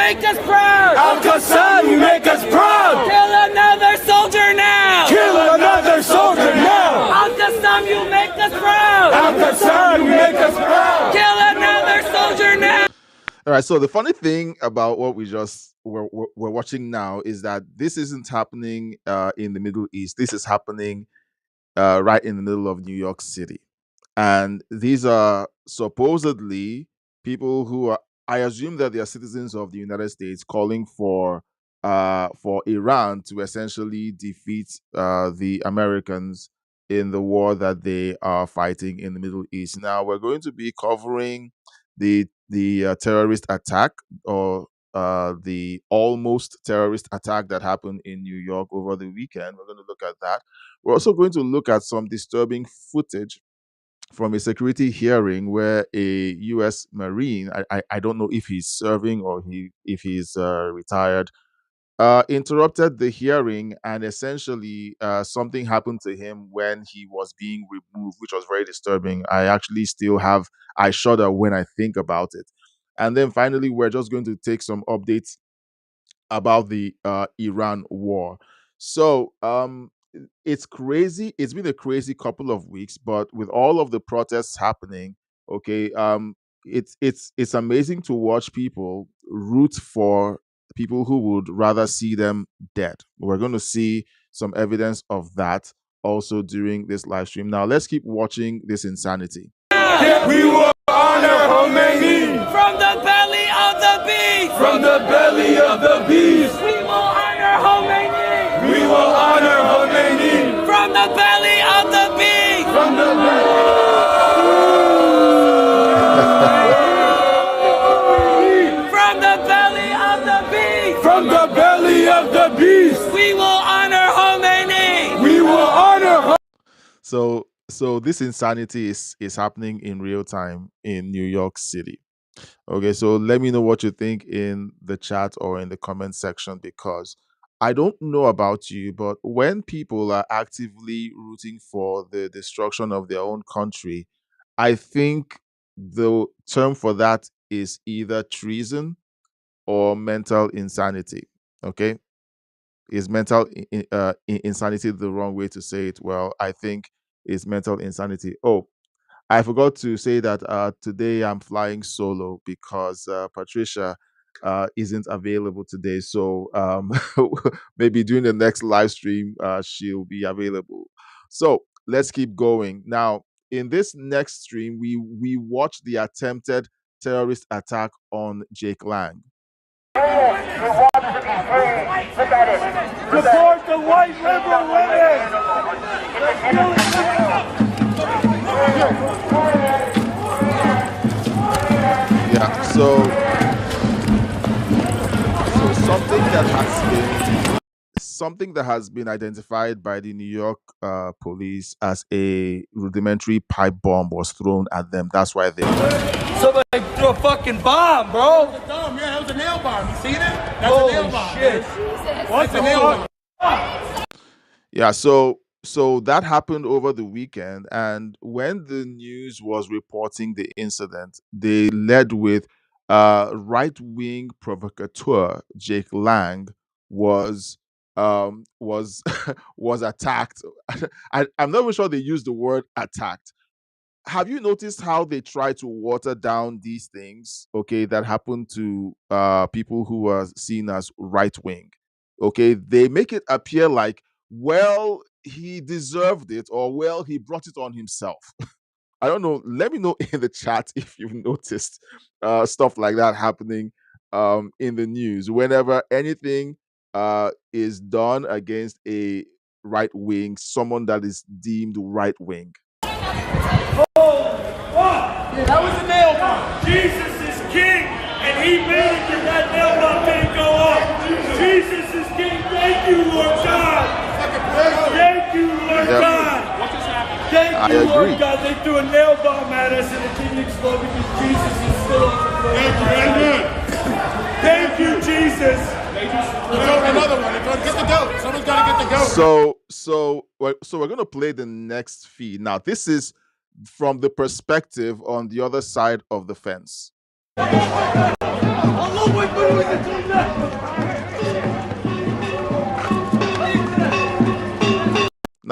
make us proud. Al-Qassam, you make us proud. Kill another soldier now. Kill another soldier now. Al-Qassam, you make us proud. Al-Qassam, you make us proud. Kill another soldier now. All right. So the funny thing about what we just we're watching now is that this isn't happening in the Middle East. This is happening right in the middle of New York City, and these are supposedly people who are. I assume that they are citizens of the United States calling for Iran to essentially defeat the Americans in the war that they are fighting in the Middle East. Now we're going to be covering the terrorist attack, or the almost terrorist attack that happened in New York over the weekend. We're going to look at that. We're also going to look at some disturbing footage from a security hearing where a U.S. Marine, I don't know if he's serving or if he's retired, interrupted the hearing, and essentially something happened to him when he was being removed, which was very disturbing. I shudder when I think about it. And then finally, we're just going to take some updates about the Iran war. So it's crazy. It's been a crazy couple of weeks, but with all of the protests happening, okay, it's amazing to watch people root for people who would rather see them dead. We're going to see some evidence of that also during this live stream. Now let's keep watching this insanity. We will honor Khomeini. From the belly of the beast. From the belly of the beast. We will honor Khomeini. We will honor Khomeini. From the belly of the beast. From the belly. From the belly of the beast. From the belly of the beast. We will honor Khomeini. We will honor. So this insanity is happening in real time in New York City. Okay, so let me know what you think in the chat or in the comment section, because I don't know about you, but when people are actively rooting for the destruction of their own country, I think the term for that is either treason or mental insanity. Okay, is mental insanity the wrong way to say it? Well, I think it's mental insanity. Oh, I forgot to say that today I'm flying solo because Patricia isn't available today. So maybe during the next live stream, she'll be available. So let's keep going. Now, in this next stream, we watch the attempted terrorist attack on Jake Lang. Support the white liberal women. Yeah, so something that has been identified by the New York police as a rudimentary pipe bomb was thrown at them. That's why they went. Somebody threw a fucking bomb, bro. Yeah, that was a nail bomb. You seen it? That's Holy a nail bomb. shit. What's a nail bomb? Yeah, so that happened over the weekend, and when the news was reporting the incident, they led with right-wing provocateur Jake Lang was was was attacked. I'm not even sure they used the word attacked. Have you noticed how they try to water down these things, okay, that happen to people who are seen as right wing? Okay, they make it appear like, well, he deserved it, or well, he brought it on himself. I don't know. Let me know in the chat if you've noticed stuff like that happening in the news. Whenever anything is done against a right wing, someone that is deemed right wing. That was a nail bomb. Jesus is king, and he made it that that nail bomb didn't go off. Jesus is king. Thank you, Lord God. Thank you, Lord Yep. God. What just happened? Thank I you, Lord agree. God. They threw a nail bomb at us and it didn't explode because Jesus is still on the throne. Thank you, amen. Thank you, Jesus. Let's open another one. Get the goat. Someone's got to get the goat. So we're gonna play the next feed. Now, this is from the perspective on the other side of the fence. Now,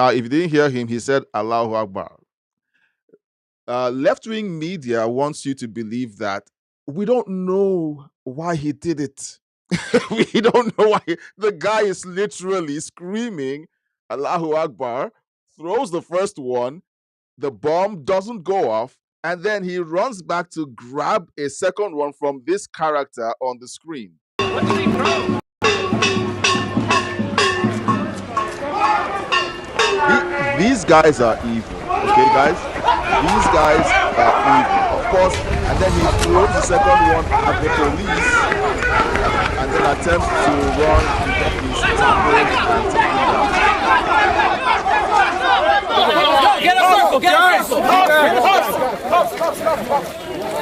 if you didn't hear him, he said Allahu Akbar. Left-wing media wants you to believe that we don't know why he did it. We don't know why. The guy is literally screaming Allahu Akbar, throws the first one, the bomb doesn't go off, and then he runs back to grab a second one from this character on the screen. What did he throw? These guys are evil, okay, guys? These guys are evil, of course. And then he throws the second one at the police, and then attempts to run because he's tackled and taken down. Get a circle! Get a circle!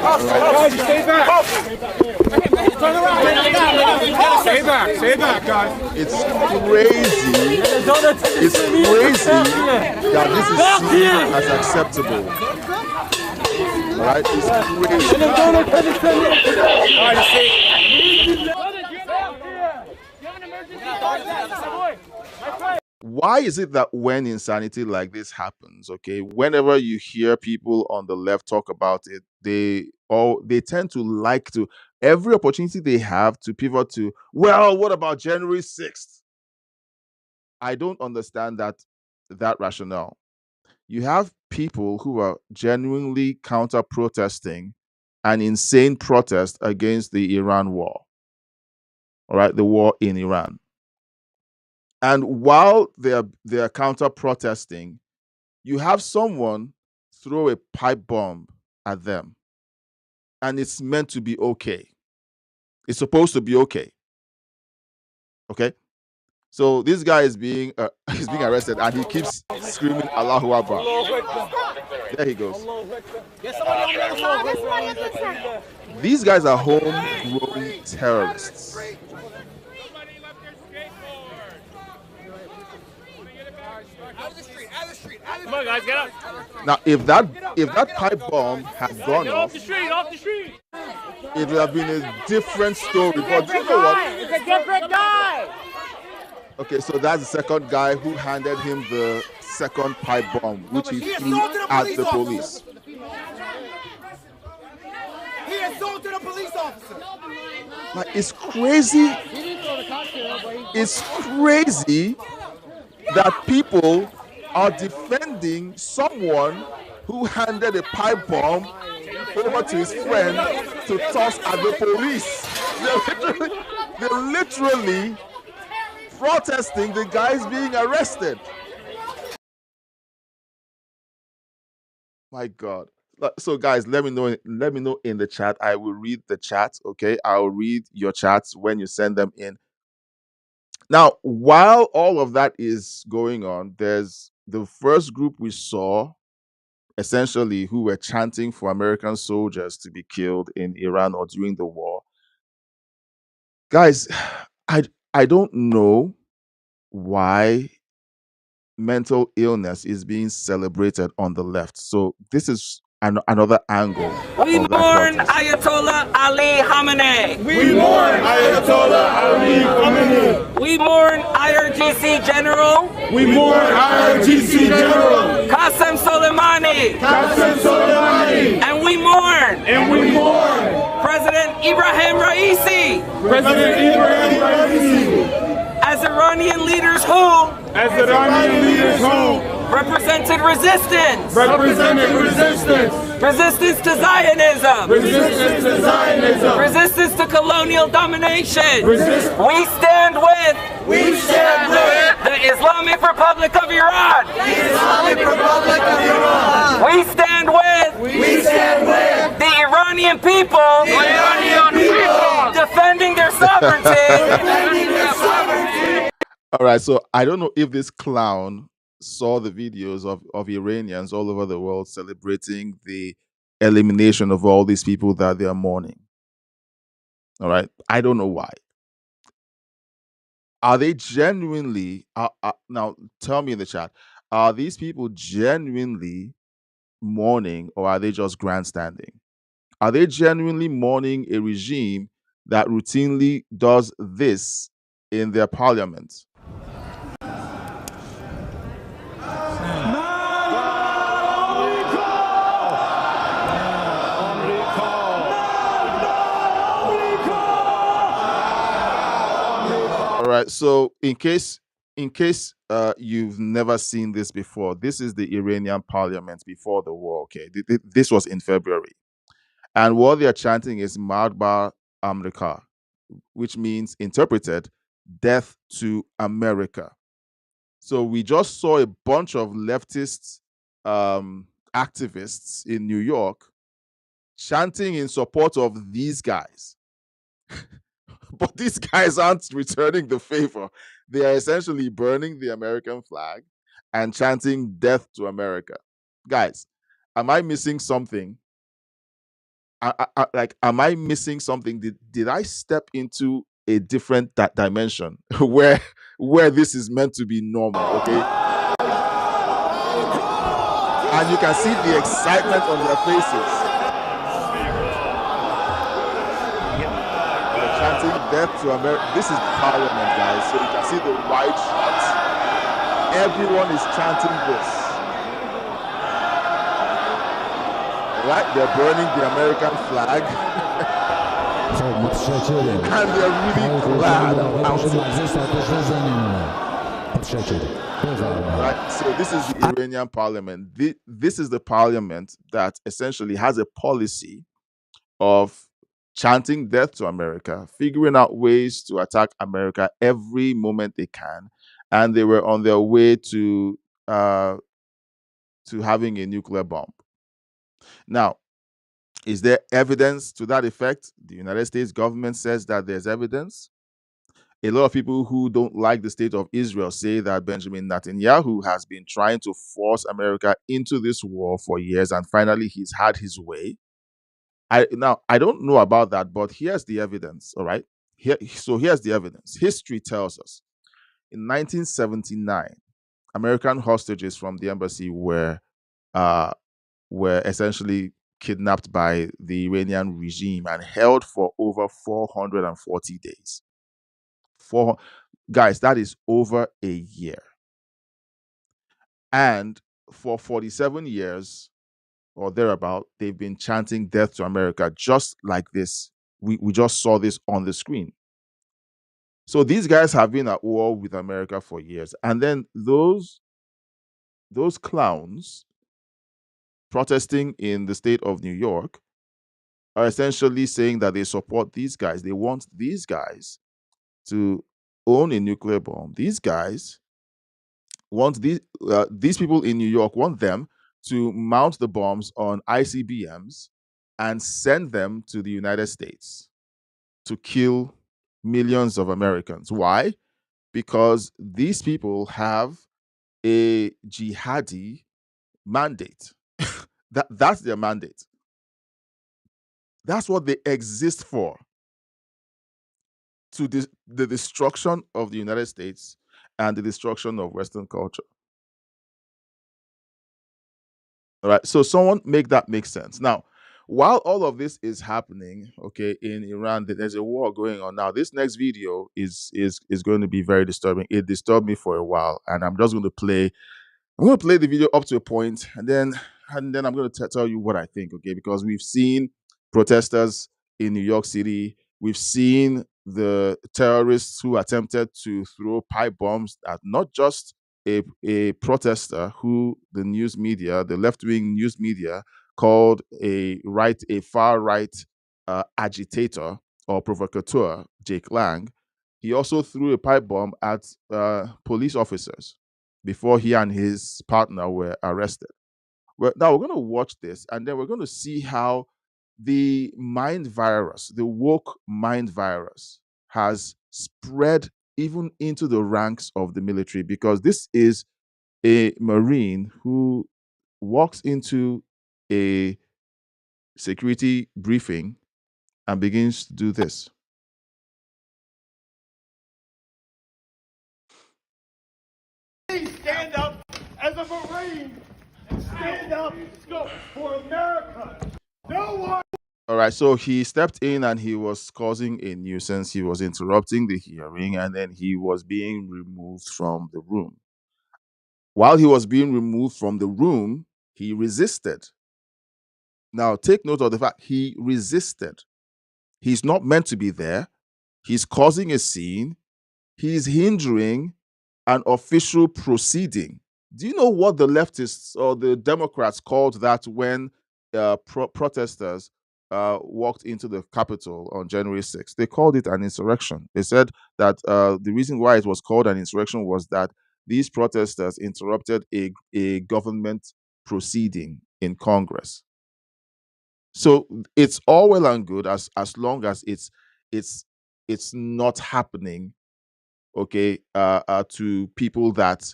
Guys, stay back. Turn around! Stay back. Stay back, guys. It's crazy. It's crazy that this is seen as acceptable. All right, it's crazy. Why is it that when insanity like this happens, okay, whenever you hear people on the left talk about it, they tend to like to, every opportunity they have to pivot to, well, what about January 6th? I don't understand that rationale. You have people who are genuinely counter-protesting an insane protest against the Iran war. All right, the war in Iran. And while they're counter-protesting, you have someone throw a pipe bomb at them. And it's meant to be okay. It's supposed to be okay. Okay? So this guy is being he's being arrested, and he keeps screaming Allahu Akbar. There he goes. These guys are homegrown terrorists. Come on, guys, get up. Now, if that pipe bomb had gone off, Off the street. it would have been a different story. But you know what? It's a different guy! Okay, so that's the second guy who handed him the second pipe bomb, which he threw at the police. He assaulted a police officer. Like, it's crazy. It's crazy that people are defending someone who handed a pipe bomb over to his friend to toss at the police. They're literally protesting the guys being arrested. My God. So guys, let me know in the chat. I will read the chat, okay? I'll read your chats when you send them in. Now, while all of that is going on, there's the first group we saw, essentially, who were chanting for American soldiers to be killed in Iran or during the war. Guys, I don't know why mental illness is being celebrated on the left. So this is another angle. We of that mourn protest. Ayatollah Ali Khamenei. We mourn Ayatollah Ali Khamenei. We mourn IRGC General We mourn IRGC General Qasem Soleimani. Qasem Soleimani. And we mourn President Ibrahim Raisi President Ibrahim Raisi. as Iranian leaders who represented resistance to Zionism, resistance to colonial domination. We stand with the Islamic Republic of Iran. We stand with the Iranian people defending their sovereignty. All right, so I don't know if this clown saw the videos of Iranians all over the world celebrating the elimination of all these people that they are mourning. All right, I don't know why. Are they genuinely, now tell me in the chat, are these people genuinely mourning, or are they just grandstanding? Are they genuinely mourning a regime that routinely does this in their parliament? All right. So in case you've never seen this before, this is the Iranian parliament before the war. Okay, this was in February, and what they are chanting is "Madbar America," which means, interpreted, "Death to America." So we just saw a bunch of leftist activists in New York chanting in support of these guys. But these guys aren't returning the favor. They are essentially burning the American flag and chanting "Death to America." Guys, am I missing something? Am I missing something? Did I step into a different dimension where this is meant to be normal? Okay, and you can see the excitement on their faces. They're chanting "Death to America." This is Parliament, guys. So you can see the white shirts. Everyone is chanting this. Right? They're burning the American flag. And they're really glad about it. Right? So this is the Iranian parliament. This is the parliament that essentially has a policy of chanting "Death to America," figuring out ways to attack America every moment they can, and they were on their way to having a nuclear bomb. Now, is there evidence to that effect? The United States government says that there's evidence. A lot of people who don't like the state of Israel say that Benjamin Netanyahu has been trying to force America into this war for years, and finally he's had his way. I don't know about that, but here's the evidence. All right. Here's the evidence. History tells us in 1979, American hostages from the embassy were essentially kidnapped by the Iranian regime and held for over 440 days. Guys, that is over a year. And for 47 years or thereabout, they've been chanting "Death to America," just like this. We just saw this on the screen. So these guys have been at war with America for years. And then those clowns protesting in the state of New York are essentially saying that they support these guys. They want these guys to own a nuclear bomb. These guys want these people in New York want them to mount the bombs on ICBMs and send them to the United States to kill millions of Americans. Why? Because these people have a jihadi mandate. That's their mandate. That's what they exist for. To the destruction of the United States and the destruction of Western culture. All right. So someone make that make sense. Now, while all of this is happening, okay, in Iran, there's a war going on now. This next video is going to be very disturbing. It disturbed me for a while, and I'm just going to play. I'm going to play the video up to a point, and then I'm going to tell you what I think, okay? Because we've seen protesters in New York City. We've seen the terrorists who attempted to throw pipe bombs at not just a protester who the news media, the left-wing news media, called a far-right agitator or provocateur, Jake Lang. He also threw a pipe bomb at police officers before he and his partner were arrested. Now we're going to watch this, and then we're going to see how the mind virus, the woke mind virus, has spread even into the ranks of the military, because this is a Marine who walks into a security briefing and begins to do this. Stand up as a Marine and stand up for America. No one. All right, so he stepped in and he was causing a nuisance. He was interrupting the hearing, and then he was being removed from the room. While he was being removed from the room, he resisted. Now, take note of the fact he resisted. He's not meant to be there. He's causing a scene. He's hindering an official proceeding. Do you know what the leftists or the Democrats called that when protesters walked into the Capitol on January 6th? They called it an insurrection. They said that the reason why it was called an insurrection was that these protesters interrupted a government proceeding in Congress. So it's all well and good as long as it's it's not happening, okay, to people that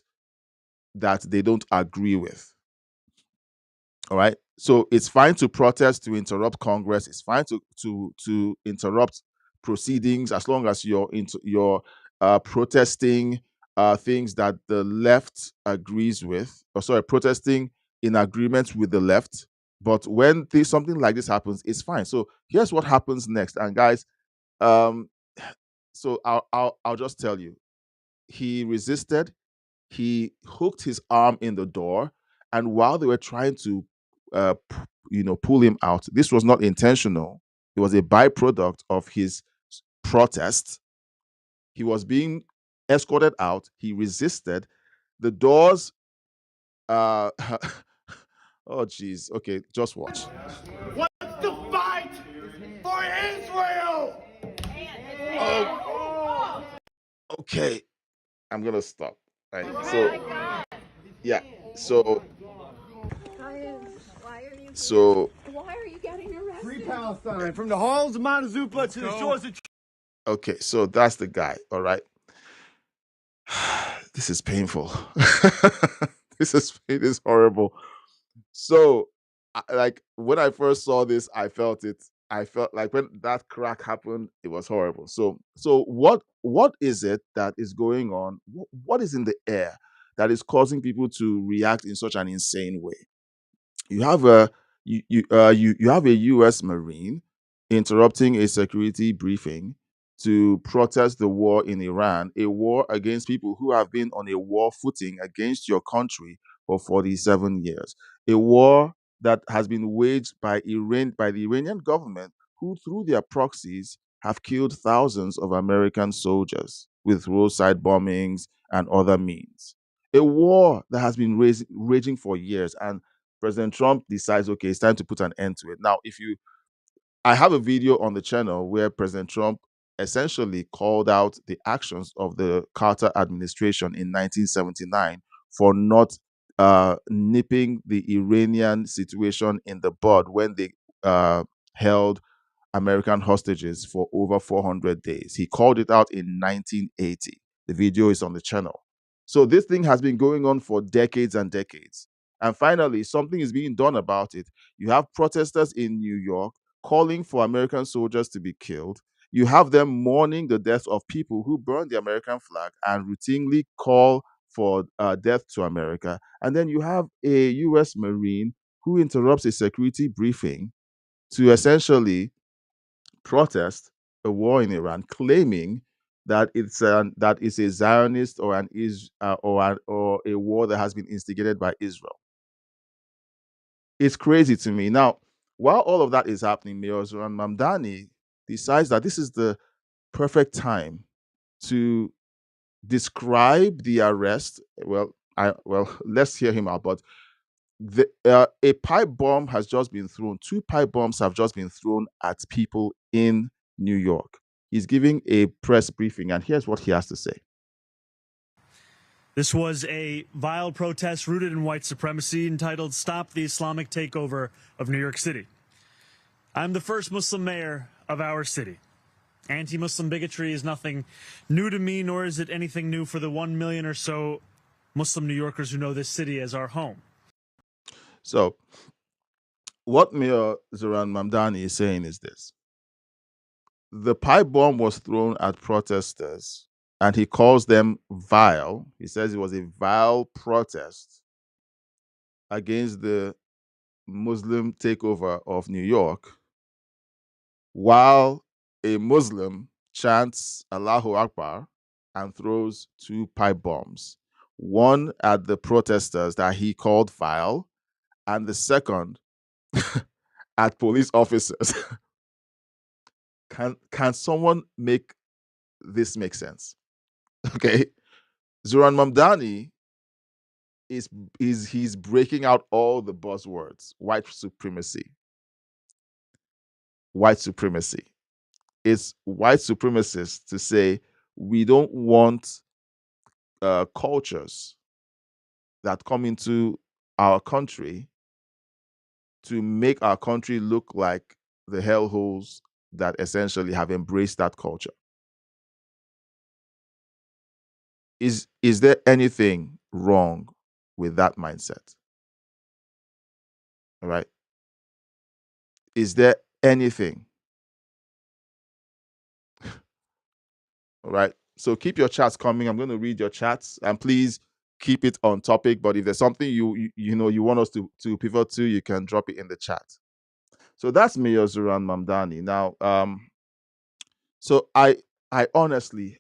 they don't agree with. All right. So it's fine to protest, to interrupt Congress. It's fine to interrupt proceedings as long as you're protesting things that the left agrees with, or sorry, protesting in agreement with the left. But when something like this happens, it's fine. So here's what happens next. And guys, um, so I'll just tell you. He resisted. He hooked his arm in the door, and while they were trying to pull him out, this was not intentional. It was a byproduct of his protest. He was being escorted out. He resisted. The doors oh geez. Okay, just watch. What's the fight for Israel? Oh, okay, I'm gonna stop. Right. So yeah. So Why are you getting arrested? Free Palestine, from the halls of Montezuma to the shores of... okay, so that's the guy. All right. This is painful. It is horrible. So, like when I first saw this, I felt it. I felt like when that crack happened, it was horrible. So what is it that is going on? What is in the air that is causing people to react in such an insane way? You have a you have a U.S. Marine interrupting a security briefing to protest the war in Iran, a war against people who have been on a war footing against your country for 47 years, a war that has been waged by the Iranian government, who through their proxies have killed thousands of American soldiers with roadside bombings and other means. A war that has been raging for years, and President Trump decides, okay, it's time to put an end to it. Now, I have a video on the channel where President Trump essentially called out the actions of the Carter administration in 1979 for not nipping the Iranian situation in the bud when they held American hostages for over 400 days. He called it out in 1980. The video is on the channel. So this thing has been going on for decades and decades. And finally, something is being done about it. You have protesters in New York calling for American soldiers to be killed. You have them mourning the death of people who burned the American flag and routinely call for death to America. And then you have a U.S. Marine who interrupts a security briefing to essentially protest a war in Iran, claiming that it's a Zionist or or a war that has been instigated by Israel. It's crazy to me. Now, while all of that is happening, Mayor Zoran Mamdani decides that this is the perfect time to describe the arrest. Let's hear him out. But a pipe bomb has just been thrown. Two pipe bombs have just been thrown at people in New York. He's giving a press briefing, and here's what he has to say. This was a vile protest rooted in white supremacy entitled Stop the Islamic Takeover of New York City. I'm the first Muslim mayor of our city. Anti-Muslim bigotry is nothing new to me, nor is it anything new for the 1 million or so Muslim New Yorkers who know this city as our home. So, what Mayor Zoran Mamdani is saying is this. The pipe bomb was thrown at protesters, and he calls them vile. He says it was a vile protest against the Muslim takeover of New York. while a Muslim chants Allahu Akbar and throws 2 pipe bombs, one at the protesters that he called vile, and the second at police officers. Can someone make this make sense? Okay. Zoran Mamdani he's breaking out all the buzzwords. White supremacy. White supremacy. It's white supremacists to say we don't want cultures that come into our country to make our country look like the hellholes that essentially have embraced that culture. Is there anything wrong with that mindset? All right. Is there anything? All right. So keep your chats coming. I'm going to read your chats, and please keep it on topic. But if there's something you want us to pivot to, you can drop it in the chat. So that's Mayor Zoran Mamdani. Now, so I honestly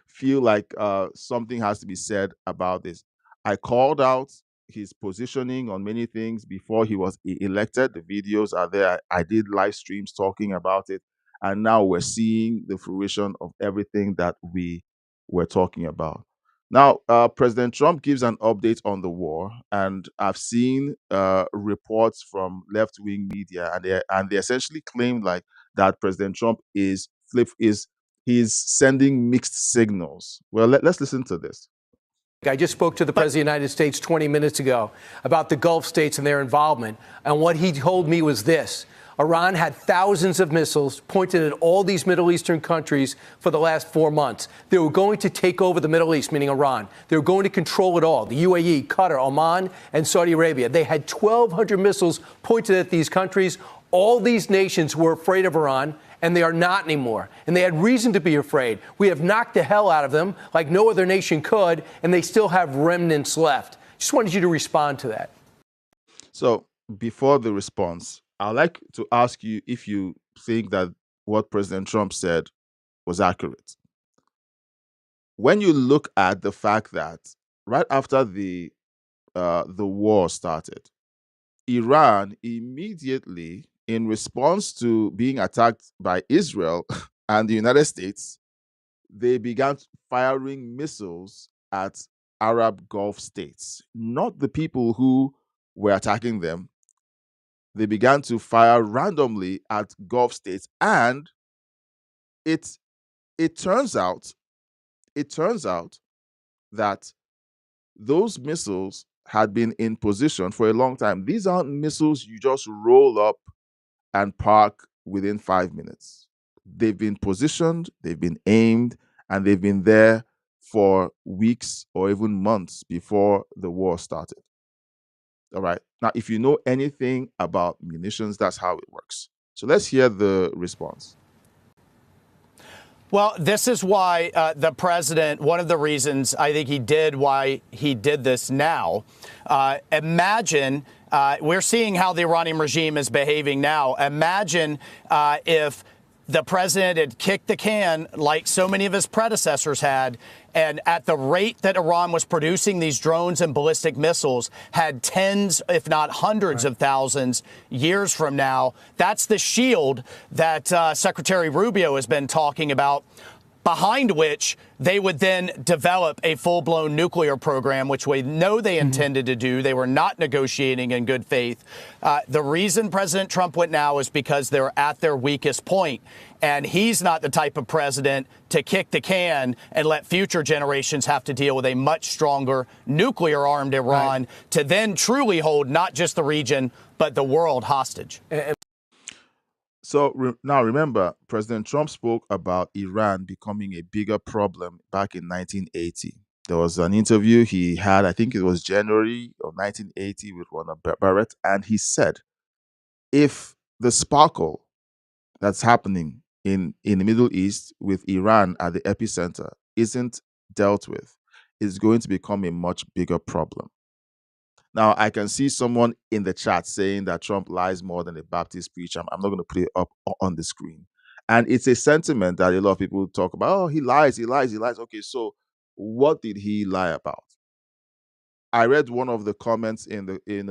feel like something has to be said about this. I called out his positioning on many things before he was elected. The videos are there. I did live streams talking about it. And now we're seeing the fruition of everything that we were talking about. Now, President Trump gives an update on the war, and I've seen reports from left-wing media, and they essentially claim like that President Trump is he's sending mixed signals. Well, let's listen to this. I just spoke to the President of the United States 20 minutes ago about the Gulf states and their involvement. And what he told me was this. Iran had thousands of missiles pointed at all these Middle Eastern countries for the last 4 months. They were going to take over the Middle East, meaning Iran. They were going to control it all. The UAE, Qatar, Oman, and Saudi Arabia. They had 1,200 missiles pointed at these countries. All these nations were afraid of Iran, and they are not anymore. And they had reason to be afraid. We have knocked the hell out of them like no other nation could, and they still have remnants left. Just wanted you to respond to that. So before the response, I'd like to ask you if you think that what President Trump said was accurate. When you look at the fact that right after the war started, Iran immediately, in response to being attacked by Israel and the United States, they began firing missiles at Arab Gulf states, not the people who were attacking them. They began to fire randomly at Gulf states, and it turns out that those missiles had been in position for a long time. These aren't missiles you just roll up and park within 5 minutes. They've been positioned, they've been aimed, and they've been there for weeks or even months before the war started. All right. Now, if you know anything about munitions, that's how it works. So let's hear the response. Well, this is why the president, one of the reasons I think he did why he did this now. Imagine we're seeing how the Iranian regime is behaving now. Imagine if the president had kicked the can like so many of his predecessors had, and at the rate that Iran was producing these drones and ballistic missiles had tens, if not hundreds of thousands years from now. That's the shield that Secretary Rubio has been talking about, behind which they would then develop a full-blown nuclear program, which we know they intended to do. They were not negotiating in good faith. The reason President Trump went now is because they're at their weakest point. And he's not the type of president to kick the can and let future generations have to deal with a much stronger nuclear-armed Iran to then truly hold not just the region, but the world hostage. So now remember, President Trump spoke about Iran becoming a bigger problem back in 1980. There was an interview he had, I think it was January of 1980 with Ronald Barrett, and he said, if the sparkle that's happening in the Middle East with Iran at the epicenter isn't dealt with, it's going to become a much bigger problem. Now, I can see someone in the chat saying that Trump lies more than a Baptist preacher. I'm not going to put it up on the screen. And it's a sentiment that a lot of people talk about. Oh, he lies, he lies, he lies. Okay, so what did he lie about? I read one of the comments in the in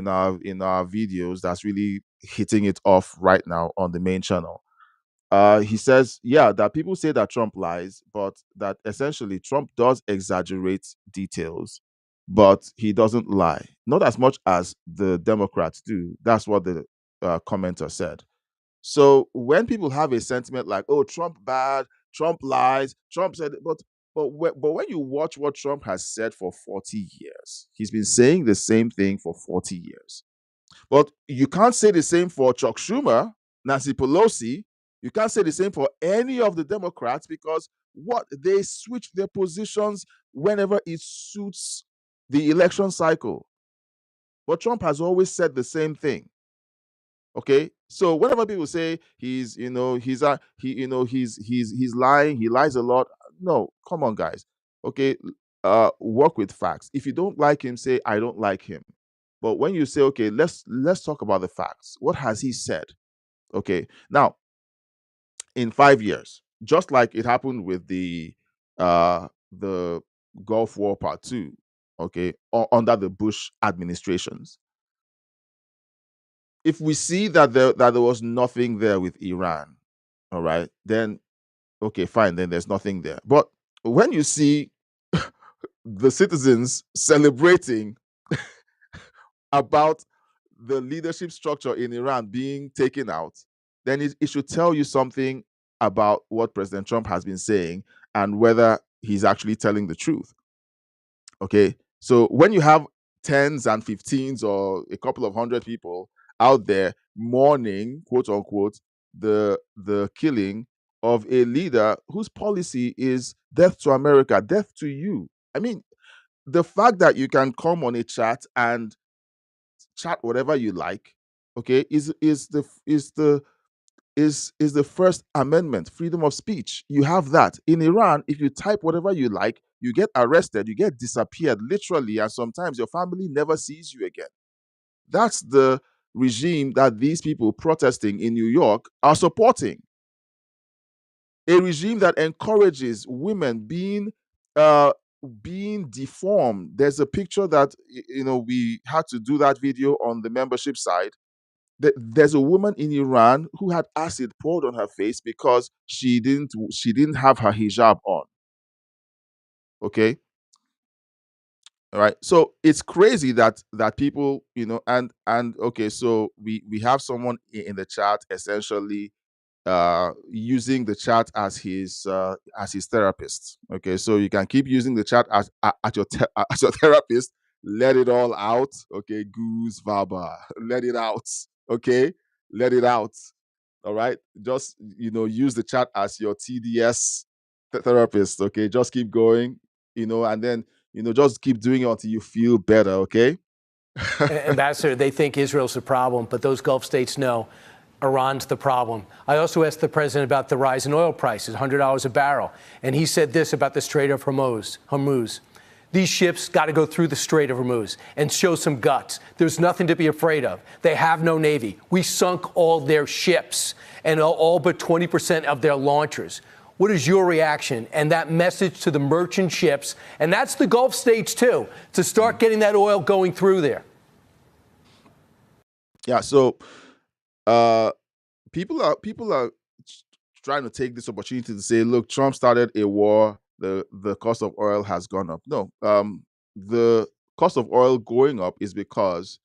our videos that's really hitting it off right now on the main channel. He says, yeah, that people say that Trump lies, but that essentially Trump does exaggerate details, but he doesn't lie. Not as much as the Democrats do. That's what the commenter said. So when people have a sentiment like, "Oh, Trump bad, Trump lies, Trump said," but when you watch what Trump has said for 40 years, he's been saying the same thing for 40 years. But you can't say the same for Chuck Schumer, Nancy Pelosi. You can't say the same for any of the Democrats because what they switch their positions whenever it suits the election cycle. But Trump has always said the same thing. Okay, so whenever people say he's lying, he lies a lot. No, come on, guys. Okay, work with facts. If you don't like him, say I don't like him. But when you say, okay, let's talk about the facts. What has he said? Okay, now in 5 years, just like it happened with the Gulf War Part Two, okay, under the Bush administrations. If we see that there was nothing there with Iran, all right, then okay, fine, then there's nothing there. But when you see the citizens celebrating about the leadership structure in Iran being taken out, then it should tell you something about what President Trump has been saying and whether he's actually telling the truth. Okay, so when you have tens and 15s or a couple of hundred people out there mourning, quote unquote, the killing of a leader whose policy is death to America, death to you. I mean, the fact that you can come on a chat and chat whatever you like, okay, is the First Amendment, freedom of speech. You have that. In Iran, if you type whatever you like, you get arrested, you get disappeared literally, and sometimes your family never sees you again. That's the regime that these people protesting in New York are supporting. A regime that encourages women being deformed. There's a picture that we had to do that video on the membership side. There's a woman in Iran who had acid poured on her face because she didn't have her hijab on. Okay, all right. So it's crazy that people, and okay, so we have someone in the chat essentially using the chat as his therapist. Okay, so you can keep using the chat as as your therapist. Let it all out. Okay, goose baba, let it out. Okay, let it out. All right, just use the chat as your TDS therapist. Okay, just keep going. And then just keep doing it until you feel better. Okay. Ambassador, they think Israel's the problem, but those Gulf states know Iran's the problem. I also asked the president about the rise in oil prices, $100 a barrel, and he said this about the Strait of Hormuz. These ships got to go through the Strait of Hormuz and show some guts. There's nothing to be afraid of. They have no navy. We sunk all their ships and all but 20% of their launchers. What is your reaction and that message to the merchant ships, and that's the Gulf states too, to start getting that oil going through there? Yeah, so people are trying to take this opportunity to say, look, Trump started a war, the cost of oil has gone up. No, the cost of oil going up is because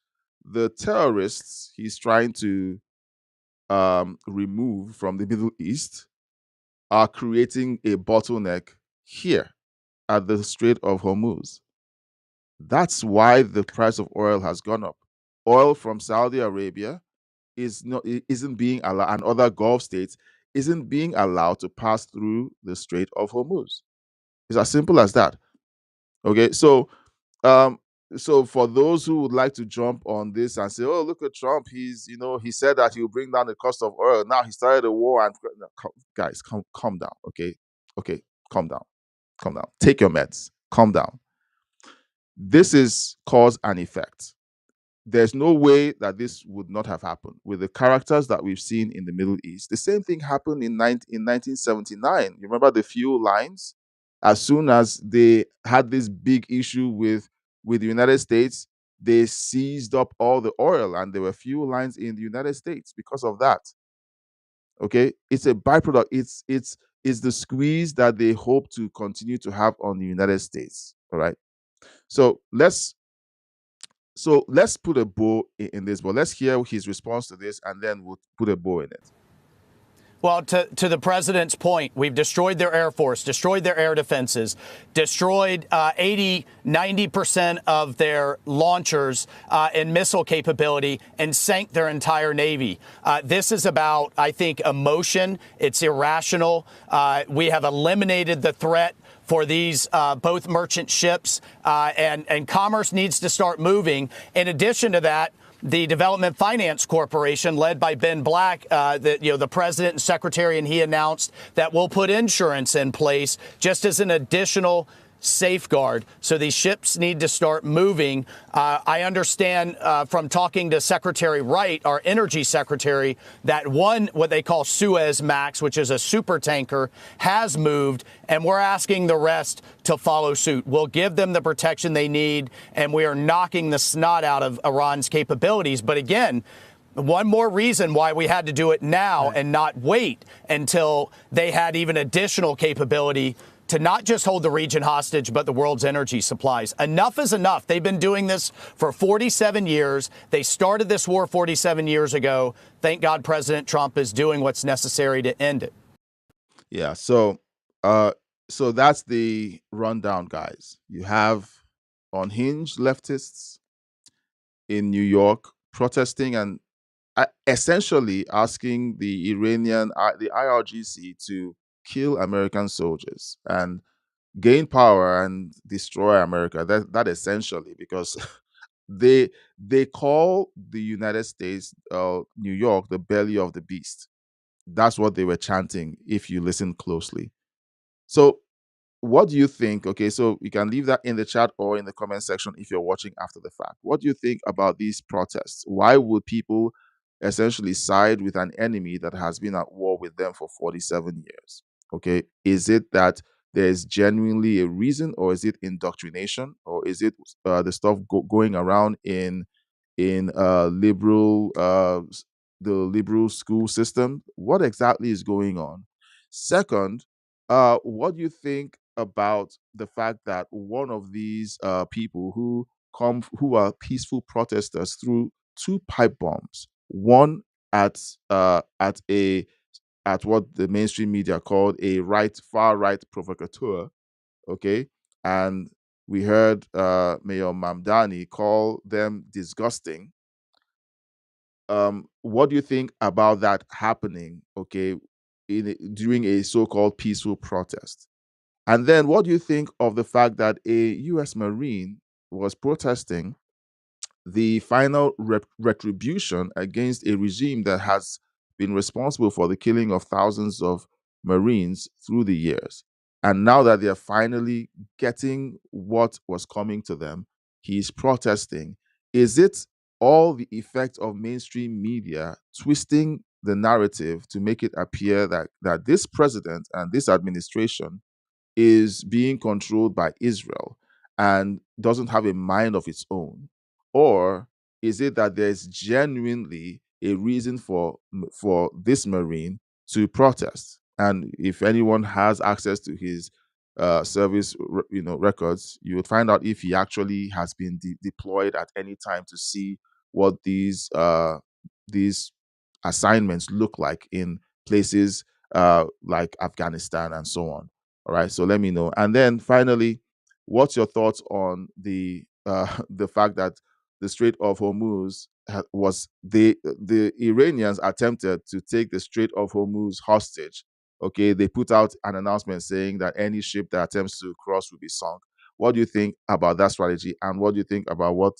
the terrorists he's trying to remove from the Middle East are creating a bottleneck here at the Strait of Hormuz. That's why the price of oil has gone up. Oil from Saudi Arabia isn't being allowed, and other Gulf states isn't being allowed to pass through the Strait of Hormuz. It's as simple as that. Okay, so for those who would like to jump on this and say, "Oh, look at Trump. He said that he'll bring down the cost of oil. Now he started a war." And guys, calm down. Okay, calm down. Take your meds. Calm down. This is cause and effect. There's no way that this would not have happened with the characters that we've seen in the Middle East. The same thing happened in 1979. You remember the fuel lines? As soon as they had this big issue with the United States, they seized up all the oil, and there were fuel lines in the United States because of that. Okay, it's a byproduct. It's the squeeze that they hope to continue to have on the United States. All right. So let's put a bow in this, but let's hear his response to this, and then we'll put a bow in it. Well, to the president's point, we've destroyed their Air Force, destroyed their air defenses, destroyed 80, 90% of their launchers and missile capability, and sank their entire Navy. This is about, I think, emotion. It's irrational. We have eliminated the threat for these both merchant ships, and commerce needs to start moving. In addition to that, the Development Finance Corporation, led by Ben Black, the president and secretary, and he announced that we'll put insurance in place just as an additional safeguard. So these ships need to start moving. I understand from talking to Secretary Wright, our energy secretary, that what they call Suez Max, which is a super tanker, has moved, and we're asking the rest to follow suit. We'll give them the protection they need, and we are knocking the snot out of Iran's capabilities. But again, one more reason why we had to do it now and not wait until they had even additional capability to not just hold the region hostage, but the world's energy supplies. Enough is enough. They've been doing this for 47 years. They started this war 47 years ago. Thank God President Trump is doing what's necessary to end it. Yeah, so that's the rundown, guys. You have unhinged leftists in New York protesting and essentially asking the the IRGC to kill American soldiers and gain power and destroy America. That essentially, because they call the United States, New York, the belly of the beast. That's what they were chanting if you listen closely. So what do you think? Okay, so you can leave that in the chat or in the comment section if you're watching after the fact. What do you think about these protests? Why would people essentially side with an enemy that has been at war with them for 47 years? Okay, is it that there's genuinely a reason, or is it indoctrination, or is it the stuff going around in liberal the liberal school system? What exactly is going on? Second, what do you think about the fact that one of these people who are peaceful protesters threw two pipe bombs, one at what the mainstream media called a far right provocateur, okay, and we heard Mayor Mamdani call them disgusting. What do you think about that happening, okay, during a so-called peaceful protest? And then what do you think of the fact that a U.S. Marine was protesting the final retribution against a regime that has been responsible for the killing of thousands of Marines through the years? And now that they are finally getting what was coming to them, he's protesting. Is it all the effect of mainstream media twisting the narrative to make it appear that this president and this administration is being controlled by Israel and doesn't have a mind of its own? Or is it that there's genuinely a reason for this Marine to protest? And if anyone has access to his service records, you would find out if he actually has been deployed at any time to see what these assignments look like in places like Afghanistan and so on. All right, so let me know. And then finally, what's your thoughts on the the fact that the Strait of Hormuz was the Iranians attempted to take the Strait of Hormuz hostage? Okay, they put out an announcement saying that any ship that attempts to cross will be sunk. What do you think about that strategy, and what do you think about what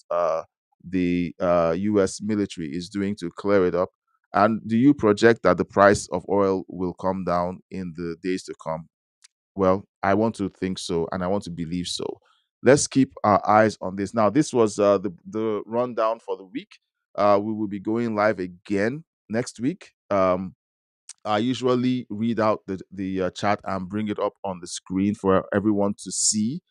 the U.S. military is doing to clear it up? And do you project that the price of oil will come down in the days to come? Well, I want to think so, and I want to believe so. let's keep our eyes on this. Now, this was the rundown for the week. We will be going live again next week. I usually read out the chat and bring it up on the screen for everyone to see,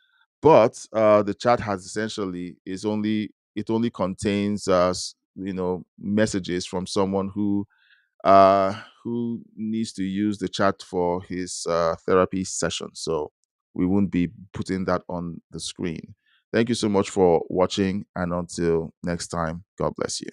but the chat has essentially it only contains messages from someone who needs to use the chat for his therapy session. So we won't be putting that on the screen. Thank you so much for watching, and until next time, God bless you.